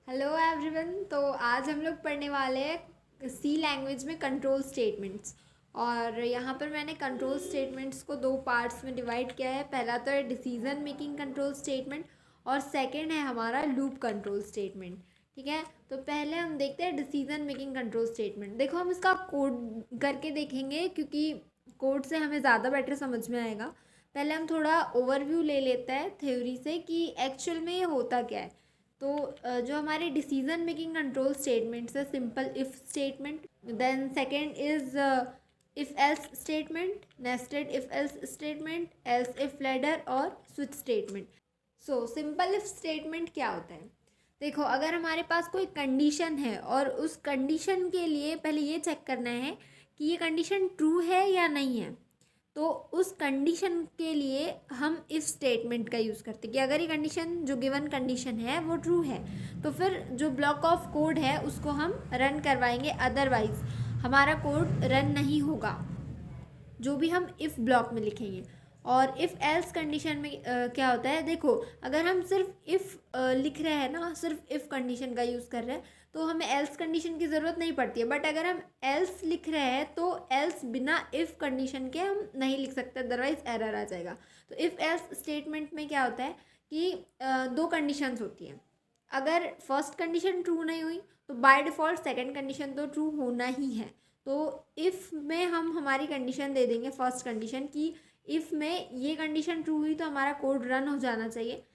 Hello everyone. तो आज हम लोग पढ़ने वाले हैं सी लैंग्वेज में कंट्रोल स्टेटमेंट्स। और यहाँ पर मैंने कंट्रोल स्टेटमेंट्स को दो पार्ट्स में डिवाइड किया है। पहला तो है डिसीजन मेकिंग कंट्रोल स्टेटमेंट और सेकंड है हमारा लूप कंट्रोल स्टेटमेंट। ठीक है, तो पहले हम देखते हैं डिसीजन मेकिंग कंट्रोल स्टेटमेंट। देखो, हम इसका कोड करके देखेंगे क्योंकि कोड से हमें ज़्यादा बेटर समझ में आएगा। पहले हम थोड़ा ओवरव्यू ले लेते हैं थ्योरी से कि एक्चुअल में ये होता क्या है। तो जो हमारे डिसीजन मेकिंग कंट्रोल स्टेटमेंट्स है, simple if statement, then second is if else statement, nested if else statement, else if ladder और switch statement. So simple if statement क्या होता है? देखो, अगर हमारे पास कोई कंडीशन है और उस कंडीशन के लिए पहले ये चेक करना है कि ये कंडीशन ट्रू है या नहीं है, तो उस कंडीशन के लिए हम इफ स्टेटमेंट का यूज़ करते हैं कि अगर ये कंडीशन, जो गिवन कंडीशन है, वो ट्रू है तो फिर जो ब्लॉक ऑफ कोड है उसको हम रन करवाएंगे, अदरवाइज हमारा कोड रन नहीं होगा जो भी हम इफ़ ब्लॉक में लिखेंगे। और इफ़ एल्स कंडीशन में क्या होता है? देखो, अगर हम सिर्फ इफ़ लिख रहे हैं ना, सिर्फ इफ़ कंडीशन का यूज़ कर रहे हैं तो हमें एल्स कंडीशन की ज़रूरत नहीं पड़ती है। बट अगर हम एल्स लिख रहे हैं तो एल्स बिना इफ़ कंडीशन के हम नहीं लिख सकते, अदरवाइज एरर आ जाएगा। तो इफ़ एल्स स्टेटमेंट में क्या होता है कि दो कंडीशंस होती हैं। अगर फर्स्ट कंडीशन ट्रू नहीं हुई तो बाय डिफ़ॉल्ट सेकेंड कंडीशन तो ट्रू होना ही है। तो इफ़ में हम हमारी कंडीशन दे देंगे, फर्स्ट कंडीशन की इफ़ में ये कंडीशन ट्रू हुई तो हमारा कोड रन हो जाना चाहिए।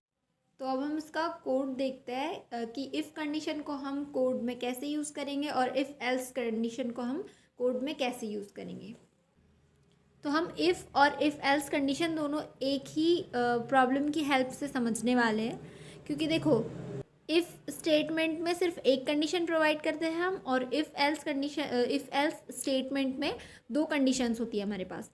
तो अब हम इसका कोड देखते हैं कि इफ़ कंडीशन को हम कोड में कैसे यूज़ करेंगे और इफ़ एल्स कंडीशन को हम कोड में कैसे यूज़ करेंगे। तो हम इफ़ और इफ़ एल्स कंडीशन दोनों एक ही प्रॉब्लम की हेल्प से समझने वाले हैं। क्योंकि देखो, इफ़ स्टेटमेंट में सिर्फ एक कंडीशन प्रोवाइड करते हैं हम, और इफ़ एल्स स्टेटमेंट में दो कंडीशंस होती है हमारे पास।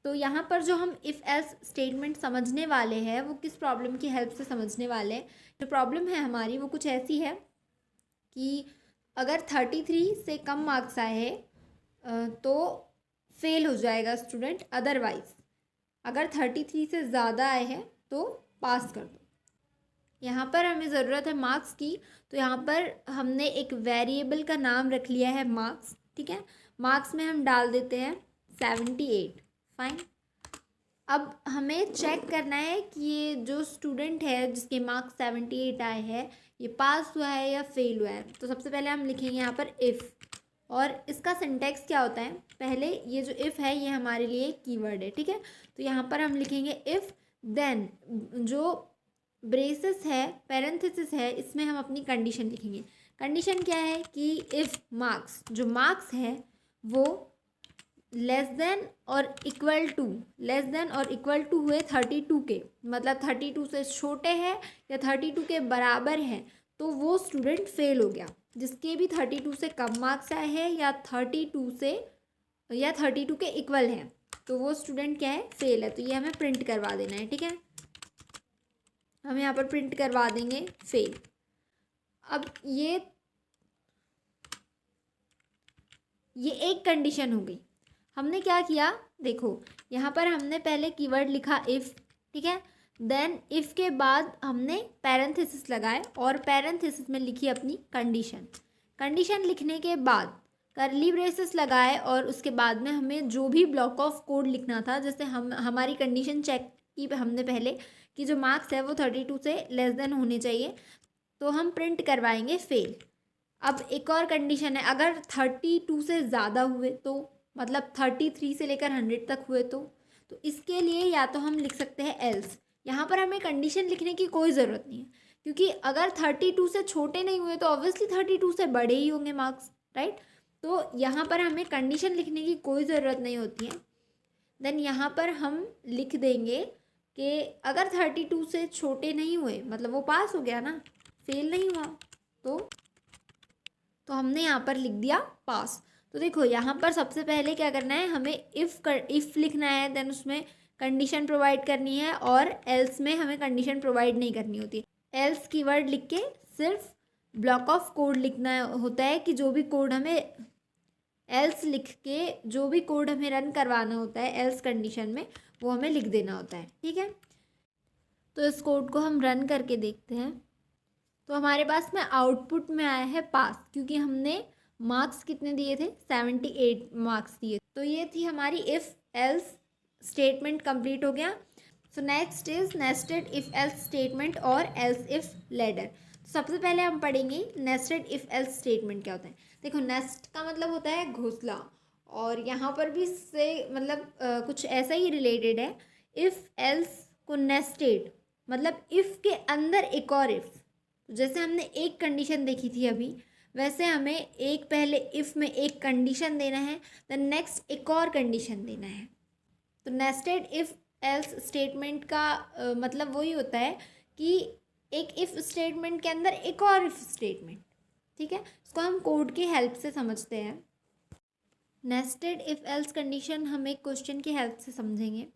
तो यहाँ पर जो हम इफ़ एल्स स्टेटमेंट समझने वाले हैं वो किस प्रॉब्लम की हेल्प से समझने वाले हैं। जो प्रॉब्लम है हमारी वो कुछ ऐसी है कि अगर 33 से कम मार्क्स आए तो फेल हो जाएगा स्टूडेंट, अदरवाइज अगर 33 से ज़्यादा आए हैं तो पास कर दो। यहाँ पर हमें ज़रूरत है मार्क्स की, तो यहाँ पर हमने एक वेरिएबल का नाम रख लिया है मार्क्स। ठीक है, मार्क्स में हम डाल देते हैं 78। फाइन। अब हमें चेक करना है कि ये जो स्टूडेंट है जिसके मार्क्स 78 आए हैं, ये पास हुआ है या फेल हुआ है। तो सबसे पहले हम लिखेंगे यहाँ पर इफ़, और इसका सिंटेक्स क्या होता है? पहले ये जो इफ़ है ये हमारे लिए कीवर्ड है। ठीक है, तो यहाँ पर हम लिखेंगे इफ़, देन जो ब्रेसेस है, पैरेंथेसिस है, इसमें हम अपनी कंडीशन लिखेंगे। कंडीशन क्या है कि इफ़ मार्क्स, जो मार्क्स है वो लेस देन और इक्वल टू हुए 32 के, मतलब 32 से छोटे हैं या 32 के बराबर हैं, तो वो स्टूडेंट फेल हो गया। जिसके भी 32 से कम मार्क्स आए हैं या 32 के इक्वल हैं, तो वो स्टूडेंट क्या है? फेल है। तो ये हमें प्रिंट करवा देना है। ठीक है, हम यहाँ पर प्रिंट करवा देंगे फेल। अब ये एक कंडीशन हो गई। हमने क्या किया? देखो, यहाँ पर हमने पहले कीवर्ड लिखा इफ़। ठीक है, देन इफ़ के बाद हमने पैरेंथेसिस लगाए और पैरेंथेसिस में लिखी अपनी कंडीशन। कंडीशन लिखने के बाद करली ब्रेसेस लगाए और उसके बाद में हमें जो भी ब्लॉक ऑफ कोड लिखना था, जैसे हमारी कंडीशन चेक की हमने पहले कि जो मार्क्स है वो 32 से लेस देन होने चाहिए, तो हम प्रिंट करवाएंगे फेल। अब एक और कंडीशन है, अगर 32 से ज़्यादा हुए तो, मतलब 33 से लेकर 100 तक हुए तो इसके लिए या तो हम लिख सकते हैं एल्स। यहाँ पर हमें कंडीशन लिखने की कोई ज़रूरत नहीं है, क्योंकि अगर 32 से छोटे नहीं हुए तो ऑब्वियसली 32 से बड़े ही होंगे मार्क्स, राइट। तो यहाँ पर हमें कंडीशन लिखने की कोई ज़रूरत नहीं होती है। देन यहाँ पर हम लिख देंगे कि अगर 32 से छोटे नहीं हुए, मतलब वो पास हो गया ना, फेल नहीं हुआ, तो हमने यहाँ पर लिख दिया पास। तो देखो, यहाँ पर सबसे पहले क्या करना है, हमें इफ़ लिखना है, देन उसमें कंडीशन प्रोवाइड करनी है, और एल्स में हमें कंडीशन प्रोवाइड नहीं करनी होती। एल्स कीवर्ड लिख के सिर्फ ब्लॉक ऑफ कोड लिखना होता है कि जो भी कोड हमें एल्स लिख के जो भी कोड हमें रन करवाना होता है एल्स कंडीशन में, वो हमें लिख देना होता है। ठीक है, तो इस कोड को हम रन करके देखते हैं। तो हमारे पास में आउटपुट में आया है पास, क्योंकि हमने मार्क्स कितने दिए थे, 78 मार्क्स दिए। तो ये थी हमारी इफ़ एल्स स्टेटमेंट कंप्लीट हो गया। So next is nested if else statement और एल्स इफ़ लैडर। सबसे पहले हम पढ़ेंगे नेस्टेड इफ़ एल्स स्टेटमेंट क्या होता है। देखो, नेस्ट का मतलब होता है घोंसला, और यहाँ पर भी इससे मतलब कुछ ऐसा ही रिलेटेड है। इफ़ एल्स को नेस्टेड मतलब इफ़ के अंदर एक और इफ़, जैसे हमने एक कंडीशन देखी थी अभी, वैसे हमें एक पहले इफ़ में एक कंडीशन देना है, देन नेक्स्ट एक और कंडीशन देना है। तो नेस्टेड इफ़ एल्स स्टेटमेंट का मतलब वही होता है कि एक इफ़ स्टेटमेंट के अंदर एक और इफ़ स्टेटमेंट। ठीक है, इसको हम कोड की हेल्प से समझते हैं। नेस्टेड इफ़ एल्स कंडीशन हम एक क्वेश्चन की हेल्प से समझेंगे।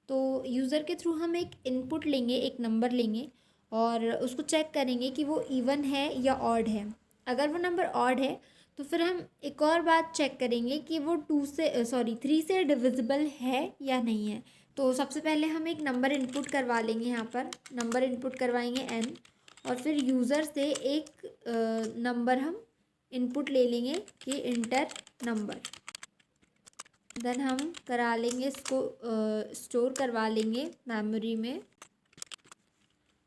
तो यूज़र के थ्रू हम एक इनपुट लेंगे, एक नंबर लेंगे, और उसको चेक करेंगे कि वो इवन है या ऑड है। अगर वो नंबर ऑड है तो फिर हम एक और बात चेक करेंगे कि वो 3 से डिविजिबल है या नहीं है। तो सबसे पहले हम एक नंबर इनपुट करवा लेंगे, यहाँ पर नंबर इनपुट करवाएंगे n, और फिर यूज़र से एक नंबर हम इनपुट ले लेंगे कि इंटर नंबर। देन हम करा लेंगे इसको, स्टोर करवा लेंगे मेमोरी में।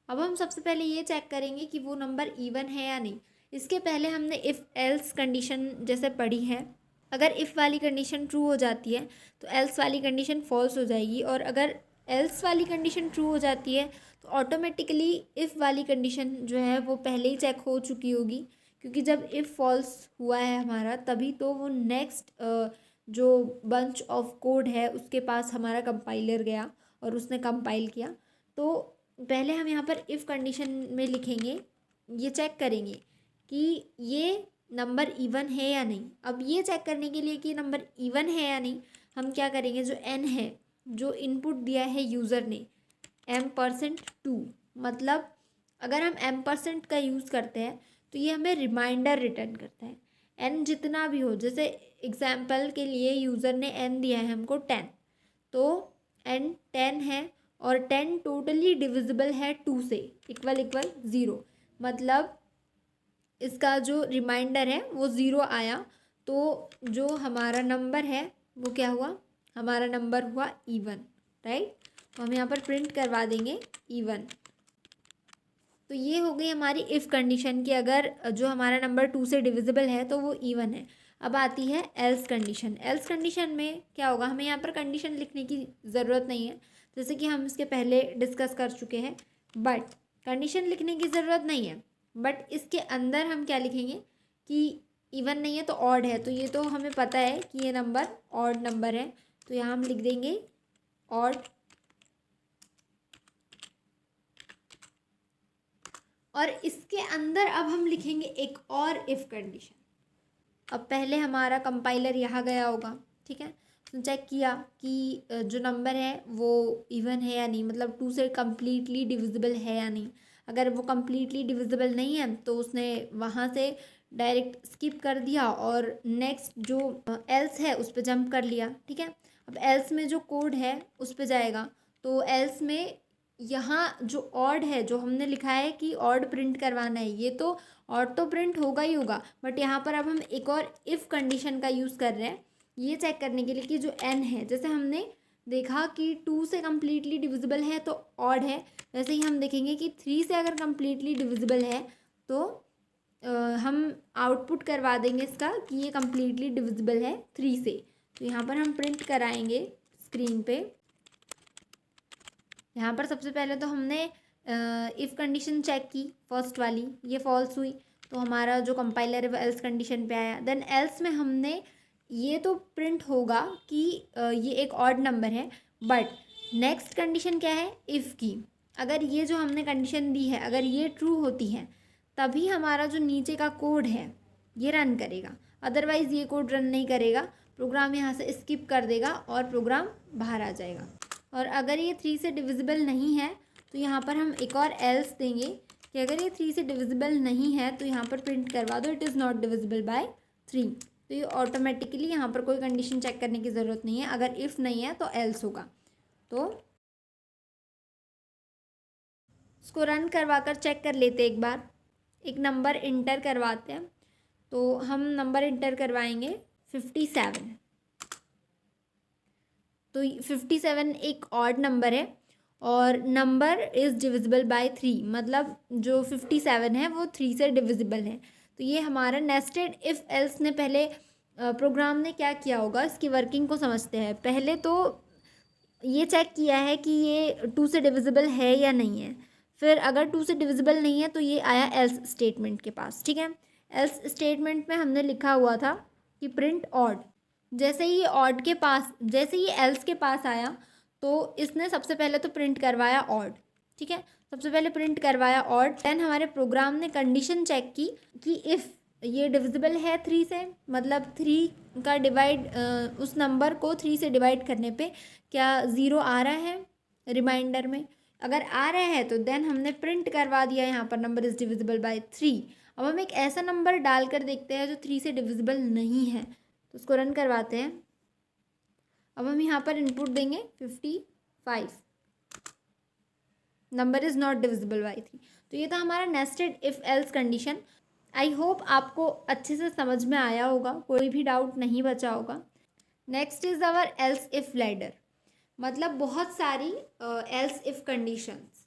अब हम सबसे पहले ये चेक करेंगे कि वो नंबर इवन है या नहीं। इसके पहले हमने इफ़ एल्स कंडीशन जैसे पढ़ी है। अगर इफ़ वाली कंडीशन ट्रू हो जाती है तो एल्स वाली कंडीशन फॉल्स हो जाएगी, और अगर एल्स वाली कंडीशन ट्रू हो जाती है तो ऑटोमेटिकली इफ़ वाली कंडीशन जो है वो पहले ही चेक हो चुकी होगी, क्योंकि जब इफ़ फॉल्स हुआ है हमारा तभी तो वो नेक्स्ट जो बंच ऑफ कोड है उसके पास हमारा कंपाइलर गया और उसने कंपाइल किया। तो पहले हम यहाँ पर इफ़ कंडीशन में लिखेंगे, ये चेक करेंगे कि ये नंबर इवन है या नहीं। अब ये चेक करने के लिए कि नंबर इवन है या नहीं, हम क्या करेंगे, जो n है, जो इनपुट दिया है यूज़र ने m%2, मतलब अगर हम m% का यूज़ करते हैं तो ये हमें रिमाइंडर रिटर्न करता है। n जितना भी हो, जैसे एग्जाम्पल के लिए यूज़र ने n दिया है हमको 10, तो n 10 है और 10 टोटली डिविजिबल है 2 से, इक्वल 0, मतलब इसका जो रिमाइंडर है वो 0 आया। तो जो हमारा नंबर है वो क्या हुआ, हमारा नंबर हुआ इवन, राइट। तो हम यहाँ पर प्रिंट करवा देंगे इवन। तो ये हो गई हमारी इफ़ कंडीशन कि अगर जो हमारा नंबर 2 से डिविजिबल है तो वो इवन है। अब आती है एल्स कंडीशन। एल्स कंडीशन में क्या होगा, हमें यहाँ पर कंडीशन लिखने की ज़रूरत नहीं है, जैसे कि हम इसके पहले डिस्कस कर चुके हैं। बट कंडीशन लिखने की ज़रूरत नहीं है, बट इसके अंदर हम क्या लिखेंगे कि इवन नहीं है तो ऑड है। तो ये तो हमें पता है कि ये नंबर ऑड नंबर है, तो यहाँ हम लिख देंगे ऑड। और इसके अंदर अब हम लिखेंगे एक और इफ़ कंडीशन। अब पहले हमारा कंपाइलर यहाँ गया होगा, ठीक है, उसने चेक किया कि जो नंबर है वो इवन है या नहीं, मतलब 2 से कम्प्लीटली डिविजिबल है या नहीं। अगर वो कम्प्लीटली डिविजिबल नहीं है तो उसने वहाँ से डायरेक्ट स्किप कर दिया और नेक्स्ट जो एल्स है उस पर जंप कर लिया, ठीक है। अब एल्स में जो कोड है उस पर जाएगा, तो एल्स में यहाँ जो ऑड है, जो हमने लिखा है कि ऑड प्रिंट करवाना है, ये तो ऑड तो प्रिंट होगा ही होगा, बट यहाँ पर अब हम एक और इफ़ कंडीशन का यूज़ कर रहे हैं ये चेक करने के लिए कि जो n है, जैसे हमने देखा कि 2 से कम्प्लीटली डिविजिबल है तो ऑड है, वैसे ही हम देखेंगे कि 3 से अगर कम्प्लीटली डिविजिबल है तो हम आउटपुट करवा देंगे इसका कि ये कम्प्लीटली डिविजिबल है 3 से। तो यहाँ पर हम प्रिंट कराएंगे स्क्रीन पे। यहाँ पर सबसे पहले तो हमने इफ़ कंडीशन चेक की, फर्स्ट वाली, ये फॉल्स हुई, तो हमारा जो कंपाइलर है वो एल्स कंडीशन पे आया। देन एल्स में हमने ये तो प्रिंट होगा कि ये एक ऑड नंबर है, बट नेक्स्ट कंडीशन क्या है, इफ़ की। अगर ये जो हमने कंडीशन दी है अगर ये ट्रू होती है तभी हमारा जो नीचे का कोड है ये रन करेगा, अदरवाइज़ ये कोड रन नहीं करेगा, प्रोग्राम यहाँ से स्किप कर देगा और प्रोग्राम बाहर आ जाएगा। और अगर ये 3 से डिविजिबल नहीं है तो यहाँ पर हम एक और एल्स देंगे कि अगर ये 3 से डिविजिबल नहीं है तो यहाँ पर प्रिंट करवा दो it is not divisible by 3। तो ये ऑटोमेटिकली यहाँ पर कोई कंडीशन चेक करने की ज़रूरत नहीं है, अगर इफ़ नहीं है तो एल्स होगा। तो इसको रन करवा कर चेक कर लेते एक बार। एक नंबर इंटर करवाते हैं। तो हम नंबर इंटर करवाएंगे 57। तो 57 एक ऑड नंबर है और नंबर इज़ डिविजिबल बाय 3, मतलब जो 57 है वो 3 से डिविजिबल है। तो ये हमारा नेस्टेड इफ़ एल्स ने पहले प्रोग्राम ने क्या किया होगा, इसकी वर्किंग को समझते हैं। पहले तो ये चेक किया है कि ये 2 से डिविजिबल है या नहीं है। फिर अगर 2 से डिविजिबल नहीं है तो ये आया एल्स स्टेटमेंट के पास, ठीक है। एल्स स्टेटमेंट में हमने लिखा हुआ था कि प्रिंट ऑड। जैसे ही ऑड के पास, जैसे ही एल्स के पास आया तो इसने सबसे पहले तो प्रिंट करवाया ऑड, ठीक है। सबसे पहले प्रिंट करवाया ऑड, देन हमारे प्रोग्राम ने कंडीशन चेक की कि इफ़ ये डिविजिबल है 3 से, मतलब 3 का डिवाइड, उस नंबर को 3 से डिवाइड करने पे क्या 0 आ रहा है रिमाइंडर में। अगर आ रहा है तो देन हमने प्रिंट करवा दिया यहाँ पर नंबर इज़ डिविजिबल बाय 3। अब हम एक ऐसा नंबर डाल कर देखते हैं जो 3 से डिविजिबल नहीं है, तो उसको रन करवाते हैं। अब हम यहाँ पर इनपुट देंगे 55, number is not divisible by 3। तो ये था हमारा nested if else condition. I hope आपको अच्छे से समझ में आया होगा, कोई भी डाउट नहीं बचा होगा। Next is our else if ladder, मतलब बहुत सारी else if conditions.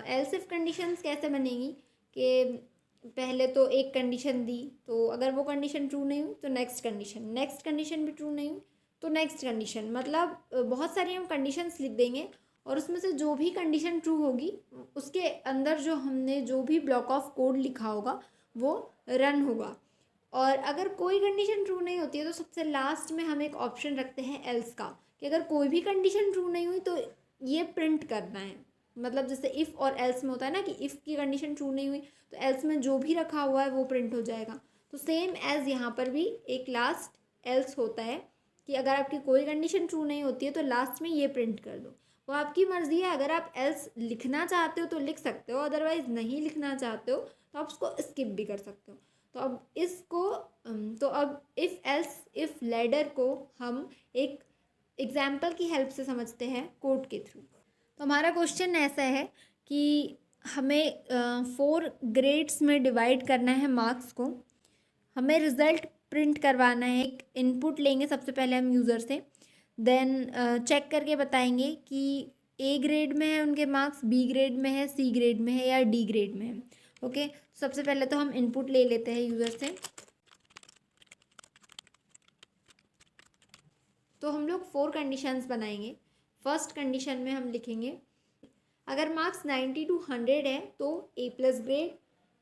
Else if conditions कैसे बनेगी कि पहले तो एक कंडीशन दी, तो अगर वो कंडीशन ट्रू नहीं हुई तो नेक्स्ट कंडीशन भी ट्रू नहीं हुई तो नेक्स्ट कंडीशन, मतलब बहुत सारी हम कंडीशंस लिख देंगे और उसमें से जो भी कंडीशन ट्रू होगी उसके अंदर जो हमने जो भी ब्लॉक ऑफ कोड लिखा होगा वो रन होगा। और अगर कोई कंडीशन ट्रू नहीं होती है तो सबसे लास्ट में हम एक ऑप्शन रखते हैं एल्स का, कि अगर कोई भी कंडीशन ट्रू नहीं हुई तो ये प्रिंट करना है। मतलब जैसे इफ़ और एल्स में होता है ना कि इफ़ की कंडीशन ट्रू नहीं हुई तो एल्स में जो भी रखा हुआ है वो प्रिंट हो जाएगा। तो सेम एज़ यहाँ पर भी एक लास्ट एल्स होता है कि अगर आपकी कोई कंडीशन ट्रू नहीं होती है तो लास्ट में ये प्रिंट कर दो। वो आपकी मर्ज़ी है, अगर आप एल्स लिखना चाहते हो तो लिख सकते हो, अदरवाइज़ नहीं लिखना चाहते हो तो आप उसको स्किप भी कर सकते हो। तो अब इसको तो अब इफ़ एल्स इफ़ लैडर को हम एक एग्जाम्पल की हेल्प से समझते हैं कोड के थ्रू। तो हमारा क्वेश्चन ऐसा है कि हमें 4 ग्रेड्स में डिवाइड करना है मार्क्स को। हमें रिज़ल्ट प्रिंट करवाना है। एक इनपुट लेंगे सबसे पहले हम यूज़र से, देन चेक करके बताएंगे कि ए ग्रेड में है उनके मार्क्स, बी ग्रेड में है, सी ग्रेड में है या डी ग्रेड में है। ओके, सबसे पहले तो हम इनपुट ले लेते हैं यूज़र से। तो हम लोग 4 कंडीशंस बनाएंगे। फर्स्ट कंडीशन में हम लिखेंगे अगर मार्क्स 90 to 100 है तो ए प्लस ग्रेड,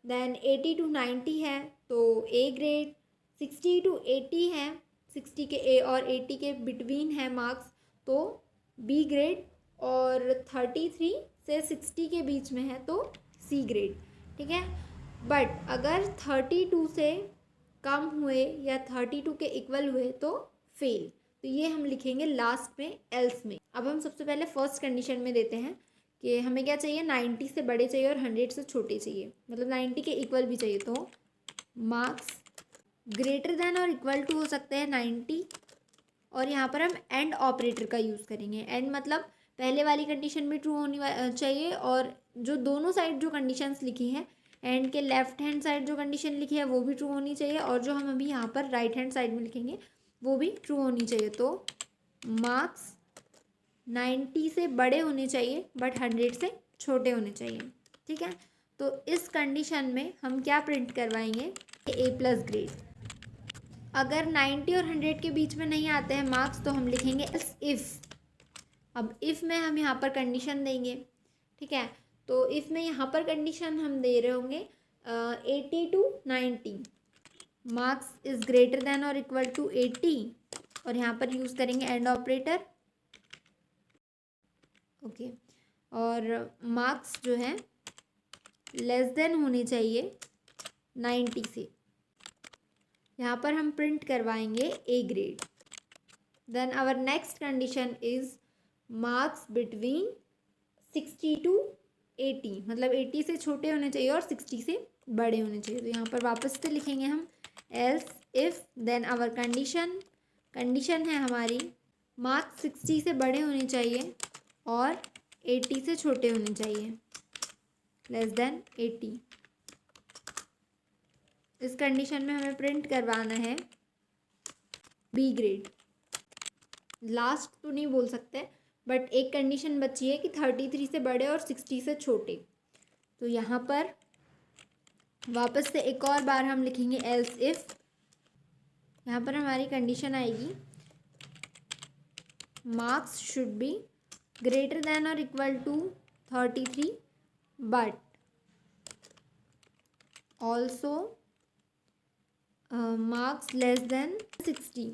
देन 80 to 90 है तो ए ग्रेड, 60 to 80 है, 60 के ए और 80 के बिटवीन है मार्क्स तो बी ग्रेड, और 33 से 60 के बीच में है तो सी ग्रेड, ठीक है। बट अगर 32 से कम हुए या 32 के इक्वल हुए तो फेल। तो ये हम लिखेंगे लास्ट में एल्स में। अब हम सबसे पहले फर्स्ट कंडीशन में देते हैं कि हमें क्या चाहिए, 90 से बड़े चाहिए और 100 से छोटे चाहिए, मतलब 90 के इक्वल भी चाहिए। तो मार्क्स ग्रेटर देन और इक्वल टू हो सकते हैं 90, और यहाँ पर हम एंड ऑपरेटर का यूज़ करेंगे। एंड मतलब पहले वाली कंडीशन भी ट्रू होनी चाहिए और जो दोनों साइड जो कंडीशंस लिखी हैं, एंड के लेफ्ट हैंड साइड जो कंडीशन लिखी है वो भी ट्रू होनी चाहिए, और जो हम अभी यहाँ पर राइट हैंड साइड में लिखेंगे वो भी ट्रू होनी चाहिए। तो मार्क्स 90 से बड़े होने चाहिए बट 100 से छोटे होने चाहिए, ठीक है। तो इस कंडीशन में हम क्या प्रिंट करवाएंगे, ए प्लस ग्रेड। अगर 90 और 100 के बीच में नहीं आते हैं मार्क्स तो हम लिखेंगे इफ़। अब इफ़ में हम यहाँ पर कंडीशन देंगे, ठीक है। तो इफ़ में यहाँ पर कंडीशन हम दे रहे होंगे 80 to 90, marks is greater than और इक्वल टू 80, और यहाँ पर यूज़ करेंगे एंड ऑपरेटर, ओके। और मार्क्स जो है लेस देन होने चाहिए 90 से, यहाँ पर हम प्रिंट करवाएंगे A grade. Then our next condition is marks between 60 to 80, मतलब 80 से छोटे होने चाहिए और 60 से बड़े होने चाहिए। तो यहाँ पर वापस से लिखेंगे हम else if, then our condition है हमारी मार्क्स 60 से बड़े होने चाहिए और 80 से छोटे होने चाहिए, लेस देन 80। इस कंडीशन में हमें प्रिंट करवाना है बी ग्रेड। लास्ट तो नहीं बोल सकते, बट एक कंडीशन बची है कि 33 से बड़े और 60 से छोटे। तो यहाँ पर वापस से एक और बार हम लिखेंगे एल्स इफ। यहाँ पर हमारी कंडीशन आएगी marks should be greater than और equal to 33 but also marks less than 60।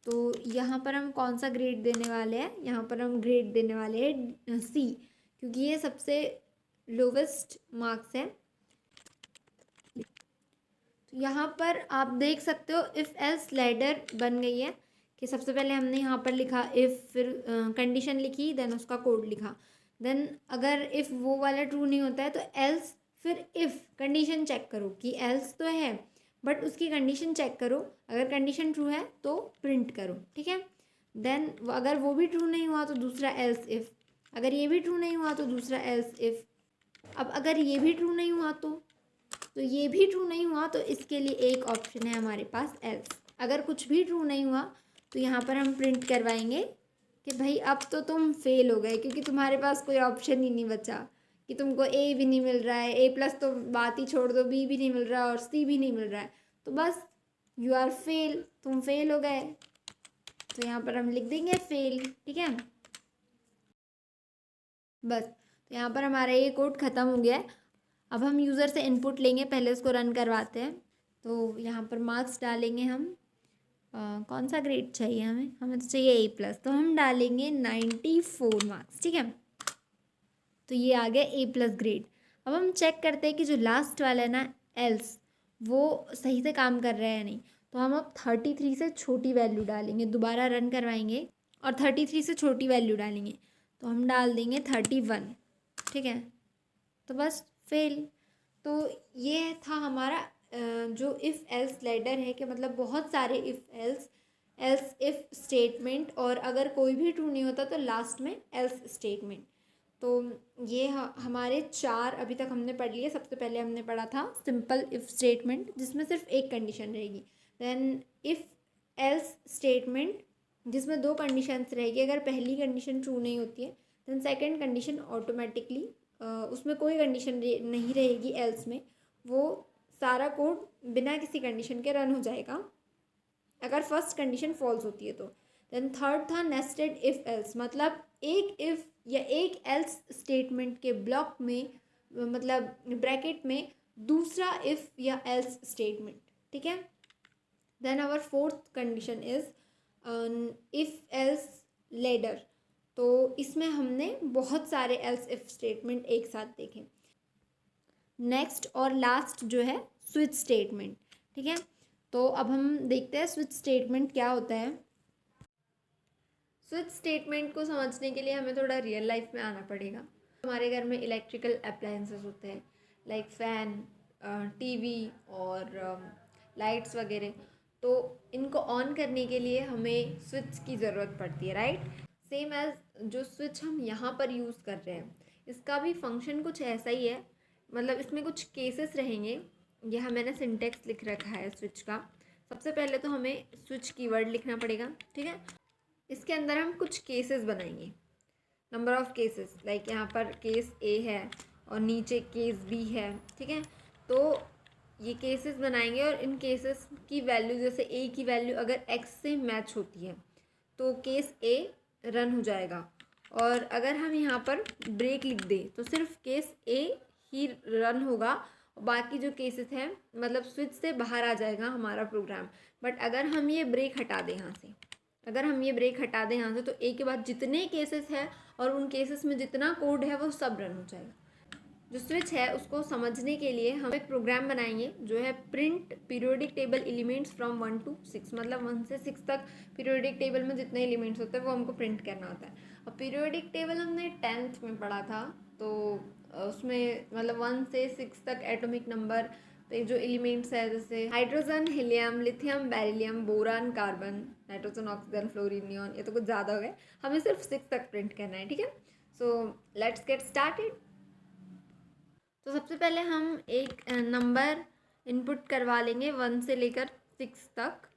तो यहाँ पर हम कौन सा ग्रेड देने वाले हैं? यहाँ पर हम ग्रेड देने वाले हैं सी, क्योंकि ये सबसे लोवेस्ट मार्क्स है। तो यहाँ पर आप देख सकते हो इफ़ एल्स लैडर बन गई है कि सबसे पहले हमने यहाँ पर लिखा इफ़, फिर कंडीशन लिखी, देन उसका कोड लिखा। देन अगर इफ़ वो वाला ट्रू नहीं होता है तो एल्स, फिर इफ़ कंडीशन चेक करो कि एल्स तो है बट उसकी कंडीशन चेक करो, अगर कंडीशन ट्रू है तो प्रिंट करो, ठीक है। देन अगर वो भी ट्रू नहीं हुआ तो दूसरा एल्स इफ़, अगर ये भी ट्रू नहीं हुआ तो दूसरा एल्स इफ़। अब अगर ये भी ट्रू नहीं हुआ तो ये भी ट्रू नहीं हुआ तो इसके लिए एक ऑप्शन है हमारे पास एल्स। अगर कुछ भी ट्रू नहीं हुआ तो यहाँ पर हम प्रिंट करवाएंगे कि भाई अब तो तुम फेल हो गए, क्योंकि तुम्हारे पास कोई ऑप्शन ही नहीं बचा कि तुमको ए भी नहीं मिल रहा है, ए प्लस तो बात ही छोड़ दो, बी भी नहीं मिल रहा है और सी भी नहीं मिल रहा है, तो बस यू आर फेल, तुम फेल हो गए। तो यहाँ पर हम लिख देंगे फेल, ठीक है। बस, तो यहाँ पर हमारा ये कोड ख़त्म हो गया है। अब हम यूज़र से इनपुट लेंगे, पहले उसको रन करवाते हैं। तो यहाँ पर मार्क्स डालेंगे हम, कौन सा ग्रेड चाहिए हमें? हमें तो चाहिए ए प्लस, तो हम डालेंगे 94 मार्क्स, ठीक है। तो ये आ गया ए प्लस ग्रेड। अब हम चेक करते हैं कि जो लास्ट वाला है ना एल्स, वो सही से काम कर रहा है या नहीं। तो हम अब 33 से छोटी वैल्यू डालेंगे, दोबारा रन करवाएंगे और 33 से छोटी वैल्यू डालेंगे। तो हम डाल देंगे 31, ठीक है। तो बस फेल। तो ये था हमारा जो इफ़ एल्स लैडर है कि मतलब बहुत सारे इफ़ एल्स इफ़ स्टेटमेंट, और अगर कोई भी ट्रू नहीं होता तो लास्ट में एल्स स्टेटमेंट। तो ये हमारे 4 अभी तक हमने पढ़ लिए। सबसे पहले हमने पढ़ा था सिंपल इफ़ स्टेटमेंट, जिसमें सिर्फ एक कंडीशन रहेगी। देन इफ़ एल्स स्टेटमेंट, जिसमें 2 कंडीशंस रहेगी। अगर पहली कंडीशन ट्रू नहीं होती है देन सेकंड कंडीशन ऑटोमेटिकली, उसमें कोई कंडीशन नहीं रहेगी एल्स में, वो सारा कोड बिना किसी कंडीशन के रन हो जाएगा अगर फर्स्ट कंडीशन फॉल्स होती है तो। देन थर्ड था नेस्टेड इफ़ एल्स, मतलब एक इफ़ या एक एल्स स्टेटमेंट के ब्लॉक में, मतलब ब्रैकेट में दूसरा इफ़ या एल्स स्टेटमेंट, ठीक है। Then our fourth condition is if else ladder. तो इसमें हमने बहुत सारे एल्स इफ स्टेटमेंट एक साथ देखे। नेक्स्ट और लास्ट जो है स्विच स्टेटमेंट, ठीक है। तो अब हम देखते हैं स्विच स्टेटमेंट क्या होता है। स्विच स्टेटमेंट को समझने के लिए हमें थोड़ा रियल लाइफ में आना पड़ेगा। हमारे घर में इलेक्ट्रिकल अप्लायंसेस होते हैं लाइक फ़ैन, टीवी और लाइट्स वगैरह। तो इनको ऑन करने के लिए हमें स्विच की ज़रूरत पड़ती है, राइट। सेम एज जो स्विच हम यहाँ पर यूज़ कर रहे हैं, इसका भी फंक्शन कुछ ऐसा ही है। मतलब इसमें कुछ केसेस रहेंगे। यह मैंने सिंटेक्स लिख रखा है स्विच का। सबसे पहले तो हमें स्विच कीवर्ड लिखना पड़ेगा, ठीक है। इसके अंदर हम कुछ केसेस बनाएंगे, नंबर ऑफ़ केसेस। लाइक यहाँ पर केस ए है और नीचे केस बी है, ठीक है। तो ये केसेस बनाएंगे और इन केसेस की वैल्यू, जैसे ए की वैल्यू अगर एक्स से मैच होती है तो केस ए रन हो जाएगा। और अगर हम यहाँ पर ब्रेक लिख दें तो सिर्फ केस ए ही रन होगा, बाकी जो केसेस हैं मतलब स्विच से बाहर आ जाएगा हमारा प्रोग्राम। बट अगर हम ये ब्रेक हटा दें यहाँ से, अगर हम ये ब्रेक हटा दें यहाँ से, तो ए के बाद जितने केसेस हैं और उन केसेस में जितना कोड है वो सब रन हो जाएगा। जो स्विच है उसको समझने के लिए हम एक प्रोग्राम बनाएंगे जो है print periodic table elements from 1 to 6, मतलब 1 से 6 तक पीरियोडिक टेबल में जितने एलिमेंट्स होते हैं वो हमको प्रिंट करना होता है। और पीरियोडिक टेबल हमने 10th में पढ़ा था, तो उसमें मतलब 1 से 6 तक एटॉमिक नंबर पे जो एलिमेंट्स है, जैसे hydrogen, helium, lithium, beryllium, boron, carbon, nitrogen, oxygen, fluorine, neon, ये तो कुछ ज़्यादा हो गए। हमें सिर्फ 6 तक प्रिंट करना है, ठीक है। So let's get started. तो सबसे पहले हम एक नंबर इनपुट करवा लेंगे 1 से लेकर 6 तक।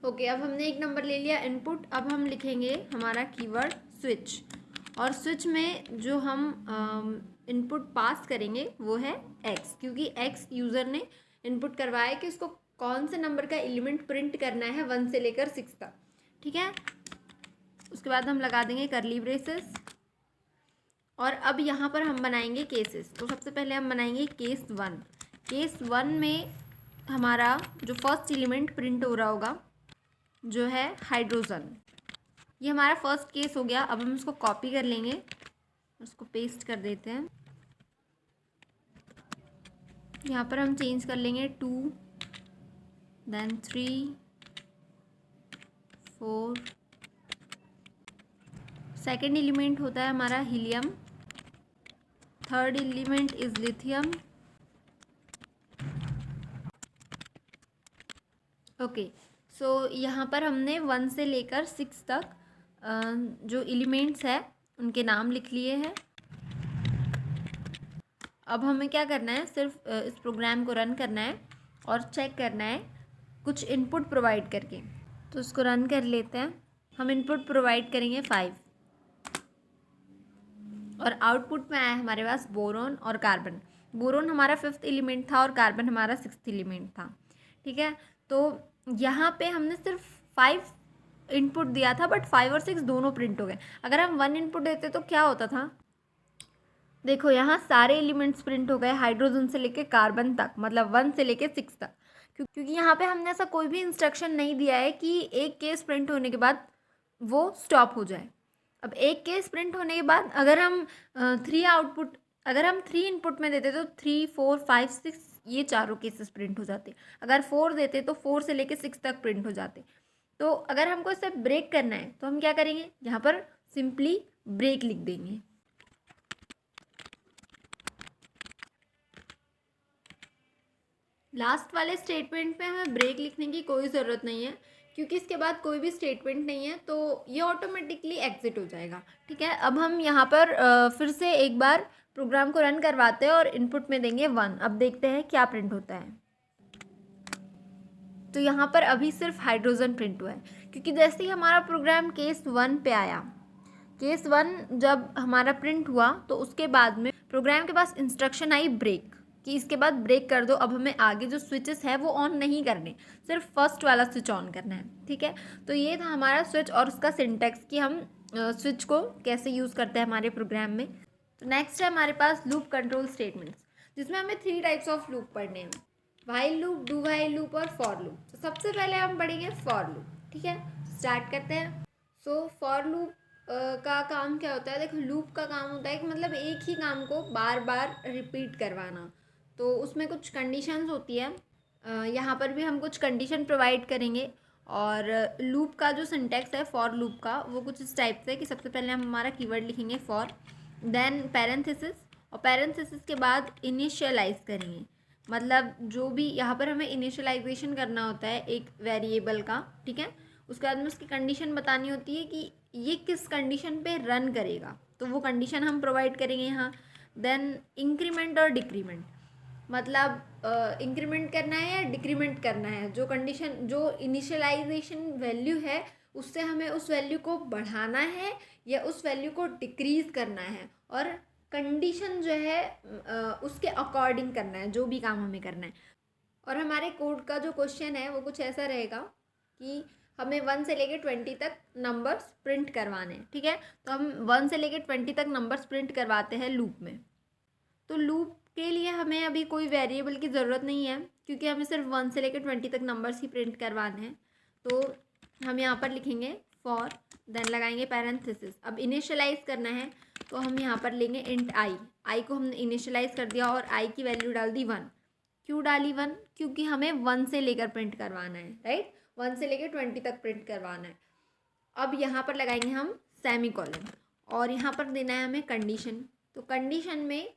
ओके, अब हमने एक नंबर ले लिया इनपुट। अब हम लिखेंगे हमारा कीवर्ड स्विच, और स्विच में जो हम इनपुट पास करेंगे वो है x, क्योंकि x यूज़र ने इनपुट करवाया है कि उसको कौन से नंबर का एलिमेंट प्रिंट करना है 1 से लेकर 6 तक। ठीक है, उसके बाद हम लगा देंगे करली ब्रेसेस, और अब यहाँ पर हम बनाएंगे केसेस। तो सबसे पहले हम बनाएंगे केस 1। केस 1 में हमारा जो फर्स्ट एलिमेंट प्रिंट हो रहा होगा जो है हाइड्रोजन, ये हमारा फर्स्ट केस हो गया। अब हम इसको कॉपी कर लेंगे, उसको पेस्ट कर देते हैं। यहाँ पर हम चेंज कर लेंगे 2, देन 3, 4। सेकेंड एलिमेंट होता है हमारा helium, third element is lithium. Okay, so यहाँ पर हमने 1 से लेकर 6 तक जो एलिमेंट्स है उनके नाम लिख लिए हैं। अब हमें क्या करना है, सिर्फ इस प्रोग्राम को रन करना है और चेक करना है कुछ इनपुट प्रोवाइड करके। तो इसको रन कर लेते हैं। हम इनपुट प्रोवाइड करेंगे 5, और आउटपुट में आया हमारे पास बोरोन और कार्बन। बोरोन हमारा 5th एलिमेंट था और कार्बन हमारा 6th एलिमेंट था। ठीक है, तो यहाँ पे हमने सिर्फ 5 इनपुट दिया था, बट 5 और 6 दोनों प्रिंट हो गए। अगर हम 1 इनपुट देते तो क्या होता था, देखो यहाँ सारे एलिमेंट्स प्रिंट हो गए हाइड्रोजन से लेके कार्बन तक, मतलब 1 से लेके 6 तक, क्योंकि यहाँ पे हमने ऐसा कोई भी इंस्ट्रक्शन नहीं दिया है कि एक केस प्रिंट होने के बाद वो स्टॉप हो जाए। अब एक केस प्रिंट होने के बाद अगर हम 3 इनपुट में देते तो 3, 4, 5, 6 ये चारों केसेस प्रिंट हो जाते। अगर 4 देते तो 4 से लेके 6 तक प्रिंट हो जाते। तो अगर हमको इसे ब्रेक करना है तो हम क्या करेंगे, यहाँ पर सिंपली ब्रेक लिख देंगे। लास्ट वाले स्टेटमेंट में हमें ब्रेक लिखने की कोई ज़रूरत नहीं है, क्योंकि इसके बाद कोई भी स्टेटमेंट नहीं है, तो ये ऑटोमेटिकली एग्जिट हो जाएगा। ठीक है, अब हम यहाँ पर फिर से एक बार प्रोग्राम को रन करवाते हैं और इनपुट में देंगे 1। अब देखते हैं क्या प्रिंट होता है। तो यहाँ पर अभी सिर्फ हाइड्रोजन प्रिंट हुआ है, क्योंकि जैसे ही हमारा प्रोग्राम केस 1 पे आया, केस 1 जब हमारा प्रिंट हुआ तो उसके बाद में प्रोग्राम के पास इंस्ट्रक्शन आई ब्रेक, कि इसके बाद ब्रेक कर दो। अब हमें आगे जो स्विचेस है वो ऑन नहीं करने, सिर्फ फर्स्ट वाला स्विच ऑन करना है। ठीक है, तो ये था हमारा स्विच और उसका सिंटैक्स कि हम स्विच को कैसे यूज़ करते हैं हमारे प्रोग्राम में। तो नेक्स्ट है हमारे पास लूप कंट्रोल स्टेटमेंट्स, जिसमें हमें 3 टाइप्स ऑफ लूप पढ़ने हैं, while loop, do while loop और फॉर लूप। तो सबसे पहले हम पढ़ेंगे फॉर लूप। ठीक है, स्टार्ट करते हैं। सो फॉर लूप का काम क्या होता है, देखो लूप का काम होता है कि मतलब एक ही काम को बार बार रिपीट करवाना। तो उसमें कुछ कंडीशंस होती है, यहाँ पर भी हम कुछ कंडीशन प्रोवाइड करेंगे। और लूप का जो सिंटैक्स है फॉर लूप का वो कुछ इस टाइप से कि सबसे पहले हम हमारा कीवर्ड लिखेंगे फॉर, देन पैरेंथेसिस, और पैरेंथेसिस के बाद इनिशियलाइज करेंगे। मतलब जो भी यहाँ पर हमें इनिशियलाइजेशन करना होता है एक वेरिएबल का। ठीक है, उसके बाद में उसकी कंडीशन बतानी होती है कि ये किस कंडीशन पे रन करेगा, तो वो कंडीशन हम प्रोवाइड करेंगे यहाँ। देन इंक्रीमेंट और डिक्रीमेंट, मतलब इंक्रीमेंट करना है या डिक्रीमेंट करना है, जो कंडीशन जो इनिशियलाइजेशन वैल्यू है उससे हमें उस वैल्यू को बढ़ाना है या उस वैल्यू को डिक्रीज़ करना है, और कंडीशन जो है उसके अकॉर्डिंग करना है जो भी काम हमें करना है। और हमारे कोड का जो क्वेश्चन है वो कुछ ऐसा रहेगा कि हमें 1 से लेकर 20 तक नंबर्स प्रिंट करवाने हैं। ठीक है, तो हम 1 से लेकर 20 तक नंबर्स प्रिंट करवाते हैं लूप में। तो लूप के लिए हमें अभी कोई वेरिएबल की ज़रूरत नहीं है, क्योंकि हमें सिर्फ 1 से लेकर 20 तक नंबर्स ही प्रिंट करवाने हैं। तो हम यहाँ पर लिखेंगे फॉर, देन लगाएंगे पैरेंथेसिस। अब इनिशियलाइज करना है तो हम यहाँ पर लेंगे इंट आई को हमने इनिशियलाइज कर दिया और आई की वैल्यू डाल दी 1। क्यों डाली 1? क्योंकि हमें 1 से लेकर प्रिंट करवाना है, राइट, 1 से लेकर 20 तक प्रिंट करवाना है। अब यहाँ पर लगाएंगे हम सेमीकोलन, और यहाँ पर देना है हमें कंडीशन। तो कंडीशन में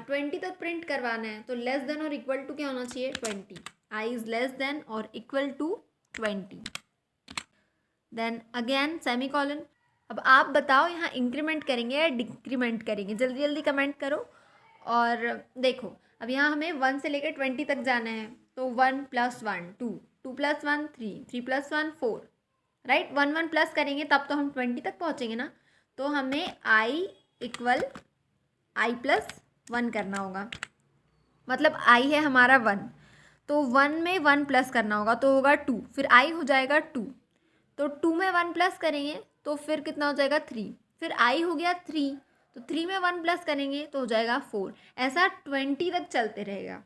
20 तक प्रिंट करवाना है, तो लेस देन और इक्वल टू क्या होना चाहिए, 20। आई इज़ लेस देन और equal to 20। Then again semicolon. अब आप बताओ यहाँ इंक्रीमेंट करेंगे या डिक्रीमेंट करेंगे, जल्दी जल्दी कमेंट करो। और देखो अब यहाँ हमें 1 से लेकर 20 तक जाना है, तो 1 + 1 2, 2 + 1 3, 3 + 1 4, राइट। 1 1 प्लस करेंगे तब तो हम 20 तक पहुँचेंगे ना। तो हमें i = i + 1 करना होगा, मतलब i है हमारा 1, तो 1 में 1 प्लस करना होगा तो होगा 2, फिर i हो जाएगा 2, तो 2 में 1 प्लस करेंगे तो फिर कितना हो जाएगा 3, फिर i हो गया 3, तो 3 में 1 प्लस करेंगे तो हो जाएगा 4, ऐसा 20 तक चलते रहेगा,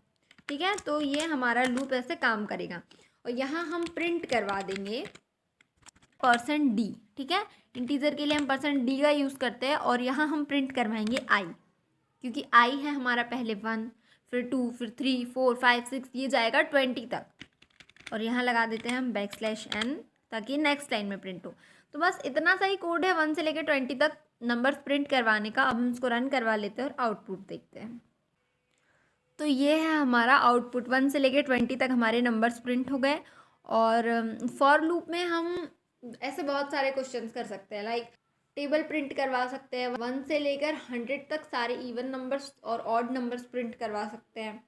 ठीक है। तो ये हमारा लूप ऐसे काम करेगा। और यहाँ हम प्रिंट करवा देंगे %d, ठीक है। इंटीजर के लिए हम %d का यूज़ करते हैं, और यहाँ हम प्रिंट करवाएंगे i, क्योंकि i है हमारा पहले 1, फिर 2, फिर 3 4 5 6, ये जाएगा 20 तक। और यहाँ लगा देते हैं हम \n ताकि नेक्स्ट लाइन में प्रिंट हो। तो बस इतना सा ही कोड है 1 से लेकर 20 तक नंबर्स प्रिंट करवाने का। अब हम इसको रन करवा लेते हैं और आउटपुट देखते हैं। तो ये है हमारा आउटपुट, 1 से लेकर 20 तक हमारे नंबर्स प्रिंट हो गए। और फॉर लूप में हम ऐसे बहुत सारे क्वेश्चंस कर सकते हैं, लाइक टेबल प्रिंट करवा सकते हैं, 1 से लेकर 100 तक सारे इवन नंबर्स और ऑड नंबर्स प्रिंट करवा सकते हैं।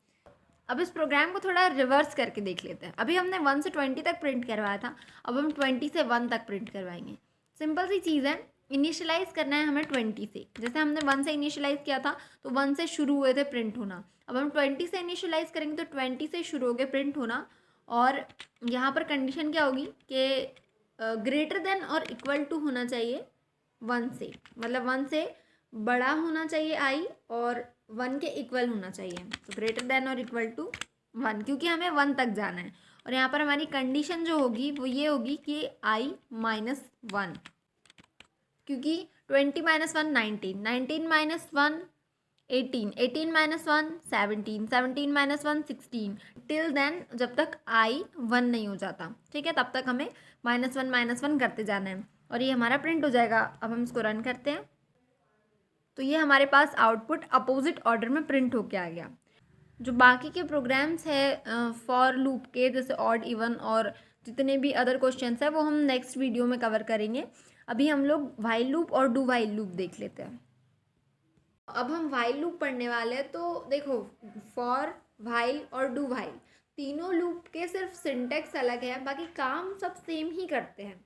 अब इस प्रोग्राम को थोड़ा रिवर्स करके देख लेते हैं। अभी हमने 1 से 20 तक प्रिंट करवाया था, अब हम 20 से 1 तक प्रिंट करवाएंगे। सिंपल सी चीज़ है, इनिशियलाइज़ करना है हमें 20 से। जैसे हमने 1 से इनिशियलाइज़ किया था तो 1 से शुरू हुए थे प्रिंट होना, अब हम 20 से इनिशियलाइज़ करेंगे तो 20 से शुरू हो गए प्रिंट होना। और यहाँ पर कंडीशन क्या होगी कि ग्रेटर देन और इक्वल टू होना चाहिए 1 से, मतलब 1 से बड़ा होना चाहिए i और 1 के इक्वल होना चाहिए। तो ग्रेटर देन और इक्वल टू 1, क्योंकि हमें 1 तक जाना है। और यहाँ पर हमारी कंडीशन जो होगी वो ये होगी कि i - 1, क्योंकि 20 - 1 19, 19 - 1 18, 18 - 1 17, 17 - 1 16, टिल देन जब तक i 1 नहीं हो जाता, ठीक है, तब तक हमें -1 -1 करते जाना है। और ये हमारा प्रिंट हो जाएगा। अब हम इसको रन करते हैं तो ये हमारे पास आउटपुट अपोजिट ऑर्डर में प्रिंट होके आ गया। जो बाकी के प्रोग्राम्स है फॉर लूप के, जैसे ऑड इवन और जितने भी अदर क्वेश्चंस है, वो हम नेक्स्ट वीडियो में कवर करेंगे। अभी हम लोग व्हाइल लूप और डू व्हाइल लूप देख लेते हैं। अब हम व्हाइल लूप पढ़ने वाले हैं। तो देखो, फॉर, व्हाइल और डू व्हाइल तीनों लूप के सिर्फ सिंटेक्स अलग है, बाकी काम सब सेम ही करते हैं।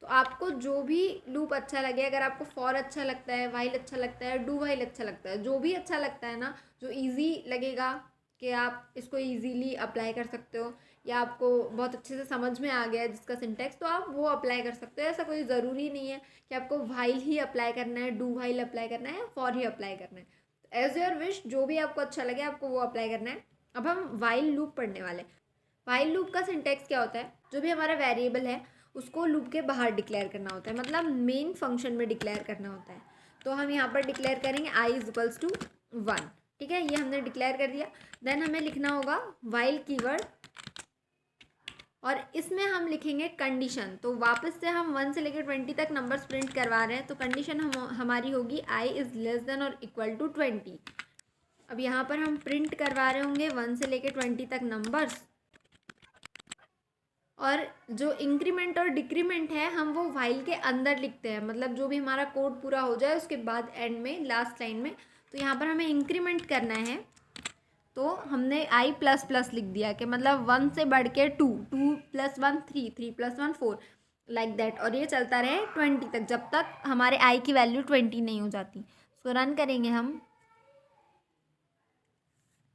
तो आपको जो भी लूप अच्छा लगे, अगर आपको फॉर अच्छा लगता है, व्हाइल अच्छा लगता है, डू व्हाइल अच्छा लगता है, जो भी अच्छा लगता है ना, जो इजी लगेगा कि आप इसको इजीली अप्लाई कर सकते हो, या आपको बहुत अच्छे से समझ में आ गया है जिसका सिंटेक्स, तो आप वो अप्लाई कर सकते हो। ऐसा कोई ज़रूरी नहीं है कि आपको व्हाइल ही अप्लाई करना है, डू व्हाइल अप्लाई करना है, फॉर ही अप्लाई करना है। एज योर विश, जो भी आपको अच्छा लगे आपको वो अप्लाई करना है। अब हम व्हाइल लूप पढ़ने वाले हैं। व्हाइल लूप का सिंटेक्स क्या होता है, जो भी हमारा वेरिएबल है उसको लूप के बाहर डिक्लेयर करना होता है, मतलब मेन फंक्शन में डिक्लेयर करना होता है। तो हम यहाँ पर डिक्लेयर करेंगे i = 1, ठीक है, ये हमने डिक्लेयर कर दिया। देन हमें लिखना होगा व्हाइल कीवर्ड, और इसमें हम लिखेंगे कंडीशन। तो वापस से हम 1 से लेकर 20 तक नंबर्स प्रिंट करवा रहे हैं, तो कंडीशन हमारी होगी i > 20। अब यहाँ पर हम प्रिंट करवा रहे होंगे 1 से लेकर 20 तक नंबर्स, और जो इंक्रीमेंट और डिक्रीमेंट है हम वो व्हाइल के अंदर लिखते हैं, मतलब जो भी हमारा कोड पूरा हो जाए उसके बाद एंड में लास्ट लाइन में। तो यहाँ पर हमें इंक्रीमेंट करना है, तो हमने i++ लिख दिया कि मतलब 1 से बढ़ के 2, 2 + 1 3, 3 + 1 4, लाइक दैट। और ये चलता रहे 20 तक, जब तक हमारे i की वैल्यू 20 नहीं हो जाती। इसको रन करेंगे हम,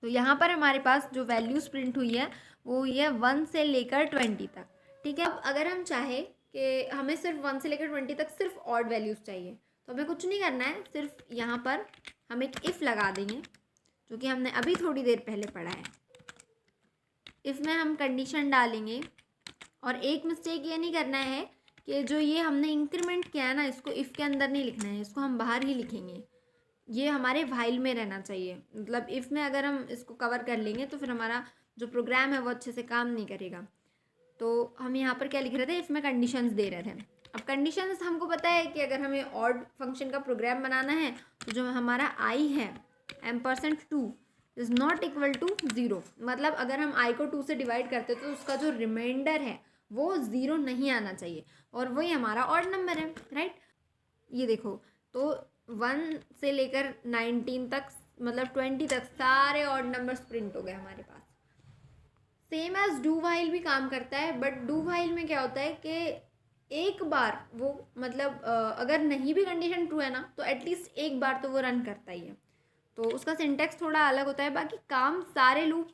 तो यहाँ पर हमारे पास जो वैल्यूज़ प्रिंट हुई है वो हुई है 1 से लेकर 20 तक, ठीक है। अब अगर हम चाहे कि हमें सिर्फ 1 से लेकर 20 तक सिर्फ ऑड वैल्यूज़ चाहिए, तो हमें कुछ नहीं करना है, सिर्फ यहाँ पर हम एक इफ़ लगा देंगे, जो कि हमने अभी थोड़ी देर पहले पढ़ा है। इफ़ में हम कंडीशन डालेंगे, और एक मिस्टेक ये नहीं करना है कि जो ये हमने इंक्रीमेंट किया है ना, इसको इफ़ के अंदर नहीं लिखना है, इसको हम बाहर ही लिखेंगे। ये हमारे व्हाइल में रहना चाहिए, मतलब इफ़ में अगर हम इसको कवर कर लेंगे तो फिर हमारा जो प्रोग्राम है वो अच्छे से काम नहीं करेगा। तो हम यहाँ पर क्या लिख रहे थे, इफ़ में कंडीशंस दे रहे थे। अब कंडीशंस हमको पता है कि अगर हमें ऑड फंक्शन का प्रोग्राम बनाना है तो जो हमारा i है $2 इज़ नॉट इक्वल टू 0, मतलब अगर हम i को 2 से डिवाइड करते तो उसका जो रिमाइंडर है वो 0 नहीं आना चाहिए, और वही हमारा ऑड नंबर है, राइट। ये देखो, तो 1 से लेकर 19 तक, मतलब 20 तक सारे ऑड नंबर्स प्रिंट हो गए हमारे पास। सेम एज डू वाइल भी काम करता है, बट डू वाइल में क्या होता है कि एक बार वो मतलब अगर नहीं भी कंडीशन ट्रू है ना, तो एटलीस्ट एक बार तो वो रन करता ही है। तो उसका सिंटेक्स थोड़ा अलग होता है, बाकी काम सारे लूप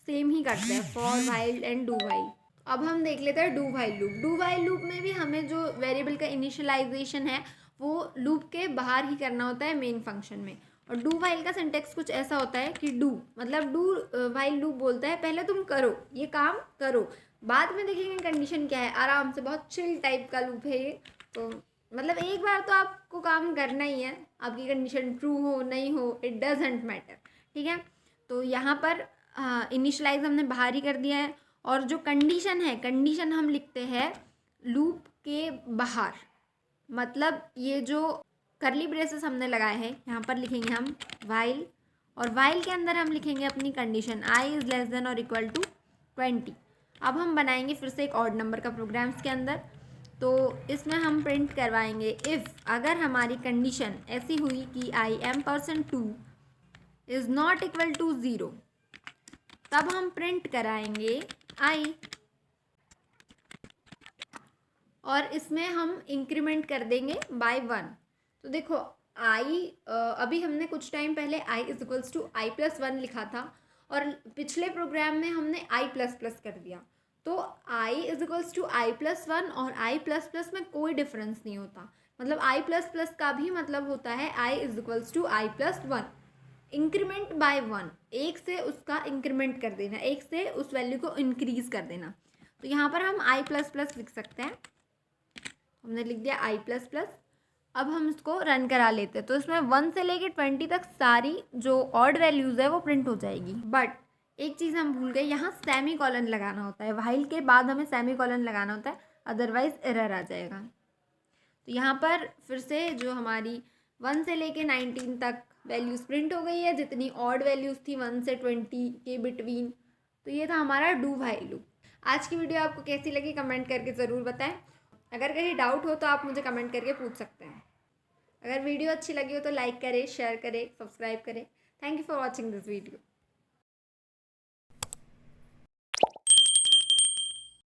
सेम ही करते हैं, for while and do while. अब हम देख लेते हैं do while loop. Do while loop में भी हमें जो वेरिएबल का इनिशियलाइजेशन है वो लूप के बाहर ही करना होता है मेन फंक्शन में। और डू वाइल का सिंटेक्स कुछ ऐसा होता है कि डू मतलब डू वाइल लूप बोलता है पहले तुम करो, ये काम करो, बाद में देखेंगे कंडीशन क्या है, आराम से, बहुत चिल टाइप का लूप है ये। तो मतलब एक बार तो आपको काम करना ही है, आपकी कंडीशन ट्रू हो नहीं हो इट डजेंट मैटर, ठीक है। तो यहाँ पर इनिशलाइज हमने बाहर ही कर दिया है, और जो कंडीशन है, कंडीशन हम लिखते हैं लूप के बाहर। मतलब ये जो करली ब्रेसेस हमने लगाए हैं यहाँ पर लिखेंगे हम वाइल, और वाइल के अंदर हम लिखेंगे अपनी condition i is less than और इक्वल टू 20। अब हम बनाएंगे फिर से एक ऑड नंबर का प्रोग्राम्स के अंदर। तो इसमें हम प्रिंट करवाएंगे इफ़ अगर हमारी कंडीशन ऐसी हुई कि i am%2 is not equal to 0, तब हम प्रिंट कराएंगे i, और इसमें हम इंक्रीमेंट कर देंगे बाय 1। तो देखो अभी हमने कुछ टाइम पहले i is equals to i+1 लिखा था, और पिछले प्रोग्राम में हमने i++ कर दिया। तो i is equals to i+1 और i++ में कोई डिफरेंस नहीं होता। मतलब i++ का भी मतलब होता है i is equals to i+1, increment by 1, एक से उसका इंक्रीमेंट कर देना, एक से उस वैल्यू को इंक्रीज कर देना। तो यहाँ पर हम i++ लिख सकते हैं, हमने लिख दिया i++। अब हम इसको रन करा लेते हैं। तो इसमें 1 से लेके 20 तक सारी जो ऑड वैल्यूज़ है वो प्रिंट हो जाएगी। बट एक चीज़ हम भूल गए, यहाँ सेमी कॉलन लगाना होता है, व्हाइल के बाद हमें सेमी कॉलन लगाना होता है, अदरवाइज एरर आ जाएगा। तो यहाँ पर फिर से जो हमारी 1 से लेके 19 तक वैल्यूज़ प्रिंट हो गई है, जितनी ऑड वैल्यूज़ थी 1 से 20 के बिटवीन। तो ये था हमारा डू व्हाइल लूप। आज की वीडियो आपको कैसी लगी कमेंट करके ज़रूर बताएं। अगर कहीं डाउट हो तो आप मुझे कमेंट करके पूछ सकते हैं। अगर वीडियो अच्छी लगी हो तो लाइक करें, शेयर करें, सब्सक्राइब करें। Thank you for watching this video.